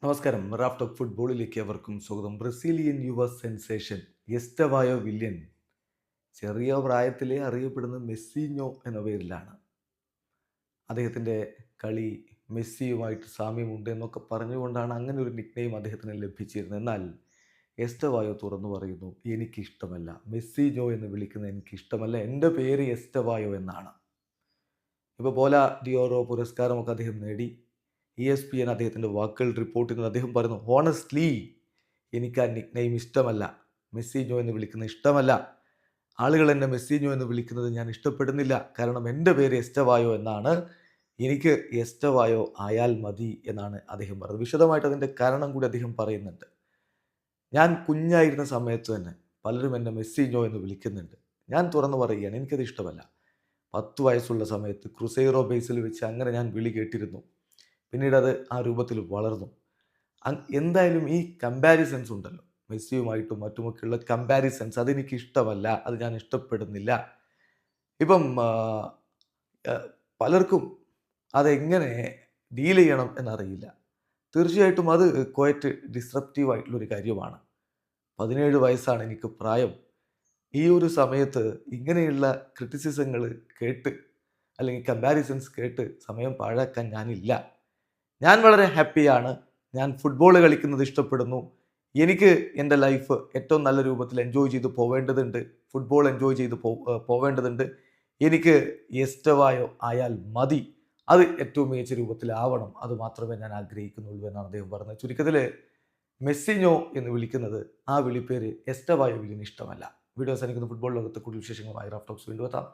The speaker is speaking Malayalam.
നമസ്കാരം. റാഫ് ടോക്ക് ഫുട്ബോളിലേക്ക് അവർക്കും സ്വാഗതം. ബ്രസീലിയൻ യുവ സെൻസേഷൻ എസ്റ്റവായോ വില്യൻ ചെറിയ പ്രായത്തിലേ അറിയപ്പെടുന്ന മെസ്സിഞ്ഞോ എന്ന പേരിലാണ്. അദ്ദേഹത്തിൻ്റെ കളി മെസ്സിയുമായിട്ട് സാമ്യമുണ്ട് എന്നൊക്കെ പറഞ്ഞുകൊണ്ടാണ് അങ്ങനെ ഒരു നിക്നെയിം അദ്ദേഹത്തിന് ലഭിച്ചിരുന്നത്. എന്നാൽ എസ്റ്റവായോ തുറന്നു പറയുന്നു, എനിക്കിഷ്ടമല്ല, മെസ്സിഞ്ഞോ എന്ന് വിളിക്കുന്നത് എനിക്കിഷ്ടമല്ല, എൻ്റെ പേര് എസ്റ്റവായോ എന്നാണ്. ഇപ്പോൾ പോല ഡിയോറോ പുരസ്കാരമൊക്കെ അദ്ദേഹം നേടി. ESPN അദ്ദേഹത്തിൻ്റെ വാക്കുകൾ റിപ്പോർട്ട് ചെയ്യുന്നത് അദ്ദേഹം പറയുന്നു, ഹോണസ്റ്റ്ലി എനിക്ക് ആ നിക്നെയിം ഇഷ്ടമല്ല, മെസ്സിഞ്ഞോ എന്ന് വിളിക്കുന്നത് ഇഷ്ടമല്ല. ആളുകൾ എന്നെ മെസ്സിഞ്ഞോ എന്ന് വിളിക്കുന്നത് ഞാൻ ഇഷ്ടപ്പെടുന്നില്ല. കാരണം എൻ്റെ പേര് എസ്റ്റവായോ എന്നാണ്. എനിക്ക് എസ്റ്റവായോ ആയാൽ മതി എന്നാണ് അദ്ദേഹം പറഞ്ഞത്. വിശദമായിട്ട് അതിൻ്റെ കാരണം കൂടി അദ്ദേഹം പറയുന്നുണ്ട്. ഞാൻ കുഞ്ഞായിരുന്ന സമയത്ത് തന്നെ പലരും എന്നെ മെസ്സിഞ്ഞോ എന്ന് വിളിക്കുന്നുണ്ട്. ഞാൻ തുറന്നു പറയുകയാണ്, എനിക്കത് ഇഷ്ടമല്ല. 10 വയസ്സുള്ള സമയത്ത് ക്രുസൈറോ ബേസിൽ വെച്ച് അങ്ങനെ ഞാൻ വിളി കേട്ടിരുന്നു. പിന്നീട് അത് ആ രൂപത്തിൽ വളർന്നു. എന്തായാലും ഈ കമ്പാരിസൺസ് ഉണ്ടല്ലോ, മെസ്സിയുമായിട്ടും മറ്റുമൊക്കെയുള്ള കമ്പാരിസൺസ് അതെനിക്ക് ഇഷ്ടമല്ല, അത് ഞാൻ ഇഷ്ടപ്പെടുന്നില്ല. ഇപ്പം പലർക്കും അതെങ്ങനെ ഡീൽ ചെയ്യണം എന്നറിയില്ല. തീർച്ചയായിട്ടും അത് ക്വയറ്റ് ഡിസ്റപ്റ്റീവ് ആയിട്ടുള്ളൊരു കാര്യമാണ്. 17 വയസ്സാണ് എനിക്ക് പ്രായം. ഈ ഒരു സമയത്ത് ഇങ്ങനെയുള്ള ക്രിറ്റിസിസങ്ങൾ കേട്ട് അല്ലെങ്കിൽ കമ്പാരിസൺസ് കേട്ട് സമയം പാഴാക്കാൻ ഞാനില്ല. ഞാൻ വളരെ ഹാപ്പിയാണ്. ഞാൻ ഫുട്ബോൾ കളിക്കുന്നത് ഇഷ്ടപ്പെടുന്നു. എനിക്ക് എൻ്റെ ലൈഫ് ഏറ്റവും നല്ല രൂപത്തിൽ എൻജോയ് ചെയ്ത് പോവേണ്ടതുണ്ട്. ഫുട്ബോൾ എൻജോയ് ചെയ്ത് പോവേണ്ടതുണ്ട്. എനിക്ക് എസ്റ്റവായോ ആയാൽ മതി. അത് ഏറ്റവും മികച്ച രൂപത്തിലാവണം. അത് മാത്രമേ ഞാൻ ആഗ്രഹിക്കുന്നുള്ളൂ എന്നാണ് അദ്ദേഹം പറഞ്ഞത്. ചുരുക്കത്തിൽ മെസ്സിഞ്ഞോ എന്ന് വിളിക്കുന്നത്, ആ വിളിപ്പേര് എസ്റ്റവായോവിന് ഇഷ്ടമല്ല. വീഡിയോ അവസാനിക്കുന്ന ഫുട്ബോൾ ലോകത്തെ കൂടുതൽ വിശേഷങ്ങളുമായി റാഫ് ടോക്സ് വീണ്ടും എത്താം.